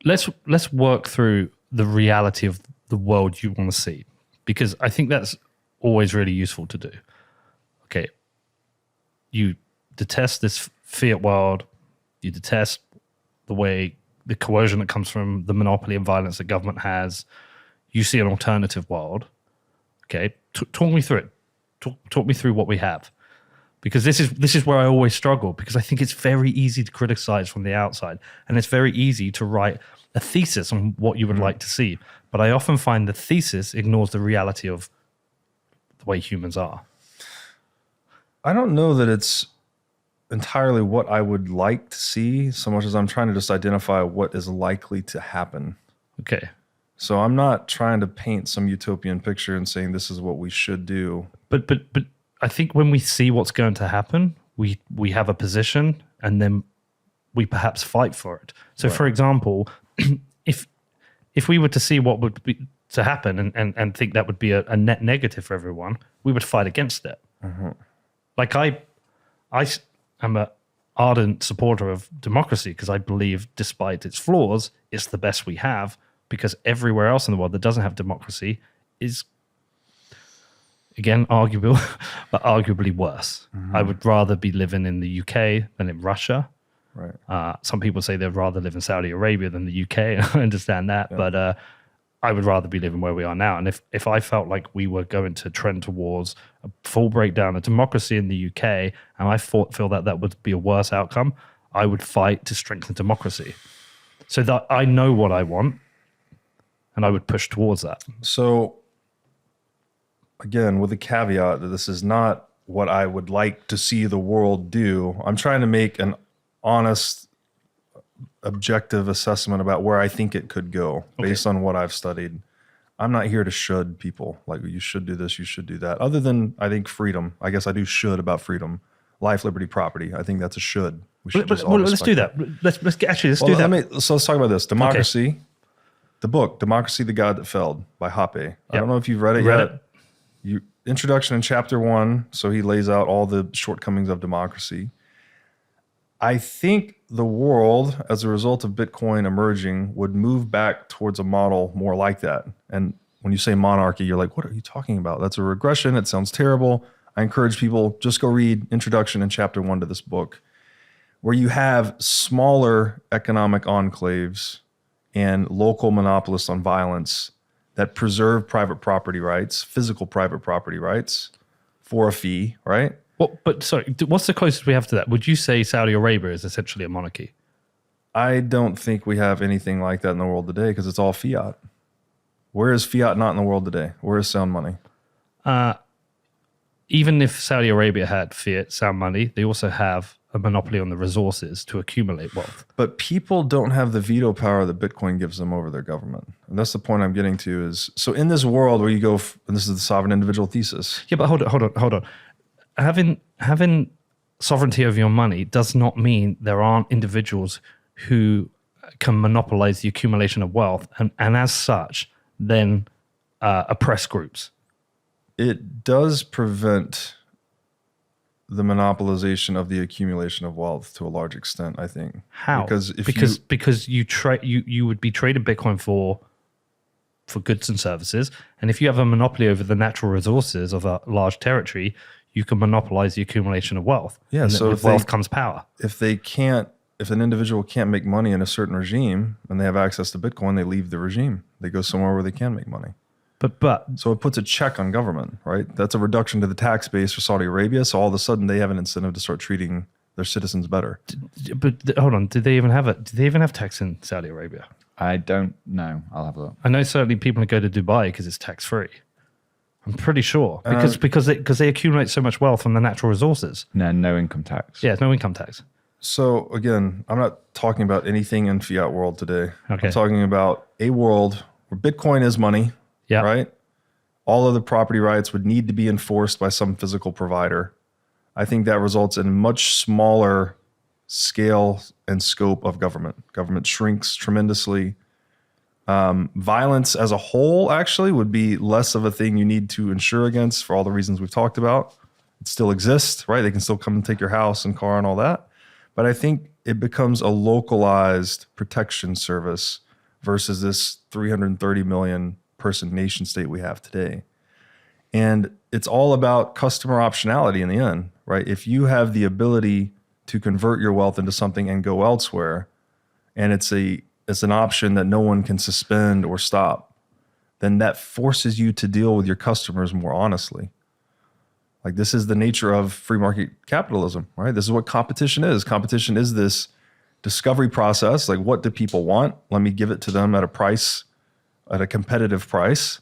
Let's work through the reality of the world you want to see, because I think that's always really useful to do. Okay, you detest this fiat world, you detest the coercion that comes from the monopoly and violence that government has. You see an alternative world. Okay, talk me through it. Talk me through what we have. Because this is where I always struggle, because I think it's very easy to criticize from the outside, and it's very easy to write a thesis on what you would like to see. But I often find the thesis ignores the reality of the way humans are. I don't know that it's entirely what I would like to see so much as I'm trying to just identify what is likely to happen. Okay. So I'm not trying to paint some utopian picture and saying this is what we should do. But I think when we see what's going to happen, we have a position, and then we perhaps fight for it. So, right. For example, if we were to see what would be to happen and think that would be a net negative for everyone, we would fight against it. Mm-hmm. Like I am an ardent supporter of democracy, because I believe, despite its flaws, it's the best we have, because everywhere else in the world that doesn't have democracy is, again, arguable, but arguably worse. Mm-hmm. I would rather be living in the UK than in Russia. Right. Some people say they'd rather live in Saudi Arabia than the UK. I understand that, yeah. But I would rather be living where we are now. And if I felt like we were going to trend towards a full breakdown of democracy in the UK, and I feel that would be a worse outcome, I would fight to strengthen democracy, so that I know what I want, and I would push towards that. So, again, with the caveat that this is not what I would like to see the world do, I'm trying to make an honest, objective assessment about where I think it could go based on what I've studied. I'm not here to should people, like you should do this, you should do that. Other than, I think, freedom. I guess I do should about freedom. Life, liberty, property. I think that's a should. We should let's do that. Let's do that. So let's talk about this. Democracy. Okay. The book, Democracy, the God That Failed by Hoppe. I don't know if you've read it yet. Introduction in chapter 1. So he lays out all the shortcomings of democracy. I think the world, as a result of Bitcoin emerging, would move back towards a model more like that. And when you say monarchy, you're like, what are you talking about? That's a regression. It sounds terrible. I encourage people, just go read Introduction in chapter 1 to this book, where you have smaller economic enclaves and local monopolists on violence that preserve private property rights, physical private property rights, for a fee, right? Well, but sorry, what's the closest we have to that? Would you say Saudi Arabia is essentially a monarchy? I don't think we have anything like that in the world today, because it's all fiat. Where is fiat not in the world today? Where is sound money? Even if Saudi Arabia had fiat, sound money, they also have a monopoly on the resources to accumulate wealth. But people don't have the veto power that Bitcoin gives them over their government. And that's the point I'm getting to is, so in this world where you go, and this is the sovereign individual thesis. Yeah, but hold on. Having sovereignty over your money does not mean there aren't individuals who can monopolize the accumulation of wealth and as such, then oppress groups. It does prevent the monopolization of the accumulation of wealth to a large extent, I think. How? Because you would be trading Bitcoin for goods and services, and if you have a monopoly over the natural resources of a large territory, you can monopolize the accumulation of wealth. Yeah, and so with wealth comes power. If an individual can't make money in a certain regime and they have access to Bitcoin, they leave the regime. They go somewhere where they can make money. But so it puts a check on government, right? That's a reduction to the tax base for Saudi Arabia. So all of a sudden they have an incentive to start treating their citizens better. But hold on, do they even have tax in Saudi Arabia? I don't know. I'll have a look. I know certainly people go to Dubai because it's tax free. I'm pretty sure because they accumulate so much wealth from the natural resources. No income tax. Yeah, no income tax. So again, I'm not talking about anything in fiat world today. Okay. I'm talking about a world where Bitcoin is money. Yeah. Right. All of the property rights would need to be enforced by some physical provider. I think that results in much smaller scale and scope of government. Government shrinks tremendously. Violence as a whole actually would be less of a thing you need to insure against for all the reasons we've talked about. It still exists, right? They can still come and take your house and car and all that. But I think it becomes a localized protection service versus this 330 million person nation state we have today. And it's all about customer optionality in the end, right? If you have the ability to convert your wealth into something and go elsewhere, and it's an option that no one can suspend or stop, then that forces you to deal with your customers more honestly. Like, this is the nature of free market capitalism, right? This is what competition is. Competition is this discovery process. Like, what do people want? Let me give it to them at a price, at a competitive price.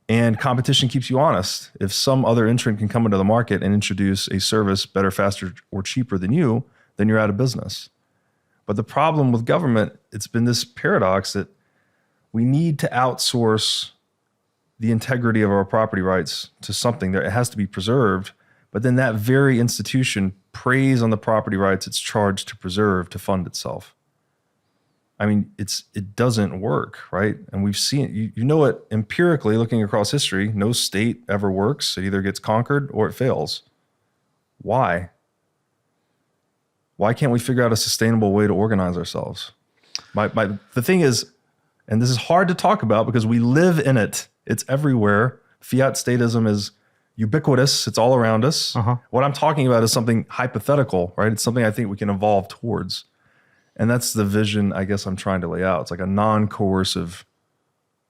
And competition keeps you honest. If some other entrant can come into the market and introduce a service better, faster, or cheaper than you, then you're out of business. But the problem with government, it's been this paradox that we need to outsource the integrity of our property rights to something that it has to be preserved. But then that very institution preys on the property rights it's charged to preserve to fund itself. I mean, it doesn't work, right? And we've seen, you know it empirically looking across history, no state ever works. It either gets conquered or it fails. Why? Why can't we figure out a sustainable way to organize ourselves? The thing is, and this is hard to talk about because we live in it. It's everywhere. Fiat statism is ubiquitous. It's all around us. What I'm talking about is something hypothetical, right? It's something I think we can evolve towards. And that's the vision I guess I'm trying to lay out. It's like a non-coercive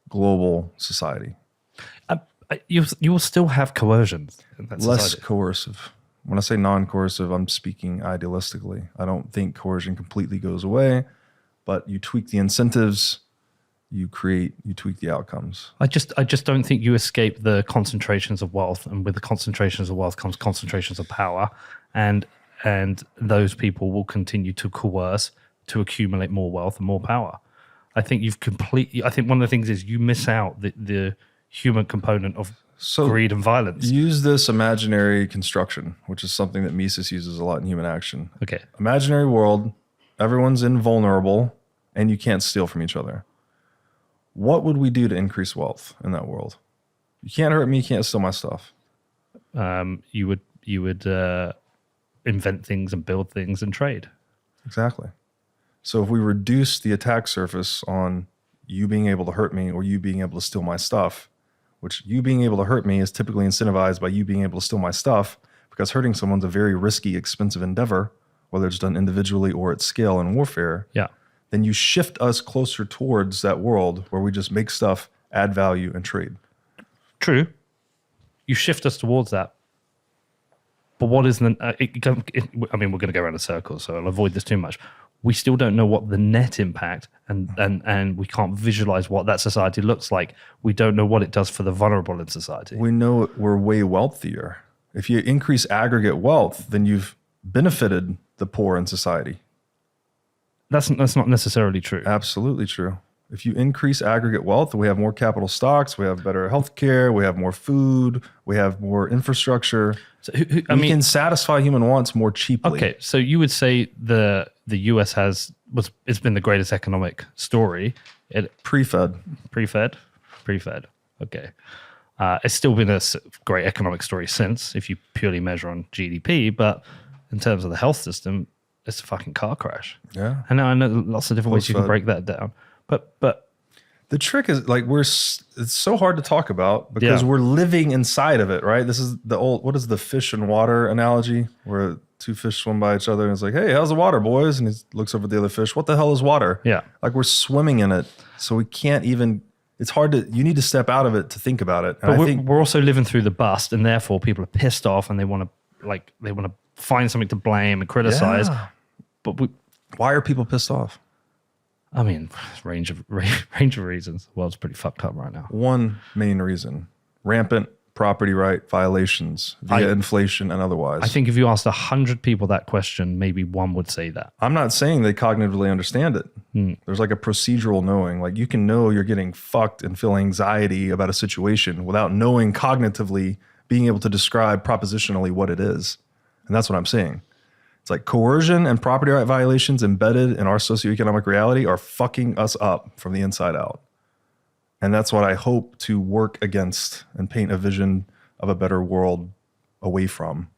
global society. You will still have coercion in that Less society. coercive. When I say non-coercive, I'm speaking idealistically. I don't think coercion completely goes away, but you tweak the incentives, you tweak the outcomes. I just don't think you escape the concentrations of wealth, and with the concentrations of wealth comes concentrations of power, and those people will continue to coerce to accumulate more wealth and more power. I think I think one of the things is you miss out the human component of greed and violence. Use this imaginary construction, which is something that Mises uses a lot in Human Action. Okay. Imaginary world, everyone's invulnerable, and you can't steal from each other. What would we do to increase wealth in that world? You can't hurt me, you can't steal my stuff. You would invent things and build things and trade. Exactly. So if we reduce the attack surface on you being able to hurt me or you being able to steal my stuff, which you being able to hurt me is typically incentivized by you being able to steal my stuff, because hurting someone's a very risky, expensive endeavor, whether it's done individually or at scale in warfare. Yeah. Then you shift us closer towards that world where we just make stuff, add value, and trade. True. You shift us towards that. But what is the... I mean, we're going to go around in circles, so I'll avoid this too much. We still don't know what the net impact, and we can't visualize what that society looks like. We don't know what it does for the vulnerable in society. We know we're way wealthier. If you increase aggregate wealth, then you've benefited the poor in society. That's not necessarily true. Absolutely true. If you increase aggregate wealth, we have more capital stocks, we have better healthcare, we have more food, we have more infrastructure. So we can satisfy human wants more cheaply. Okay, so you would say the US it's been the greatest economic story. Pre-Fed. Okay, it's still been a great economic story since, if you purely measure on GDP. But in terms of the health system, it's a fucking car crash. Yeah, I know lots of different ways you can break that down. But the trick is, like, it's so hard to talk about because we're living inside of it, right? This is the old, what is the fish and water analogy, where two fish swim by each other and it's like, hey, how's the water, boys? And he looks over at the other fish. What the hell is water? Yeah. Like, we're swimming in it. So we can't even, it's hard you need to step out of it to think about it. And but we're also living through the bust, and therefore people are pissed off and they want to find something to blame and criticize. Yeah. But why are people pissed off? I mean, range of reasons. The world's pretty fucked up right now. One main reason: rampant property right violations via inflation and otherwise. I think if you asked 100 people that question, maybe one would say that. I'm not saying they cognitively understand it. There's like a procedural knowing. Like, you can know you're getting fucked and feel anxiety about a situation without knowing cognitively, being able to describe propositionally what it is. And that's what I'm saying. It's like coercion and property right violations embedded in our socioeconomic reality are fucking us up from the inside out. And that's what I hope to work against and paint a vision of a better world away from.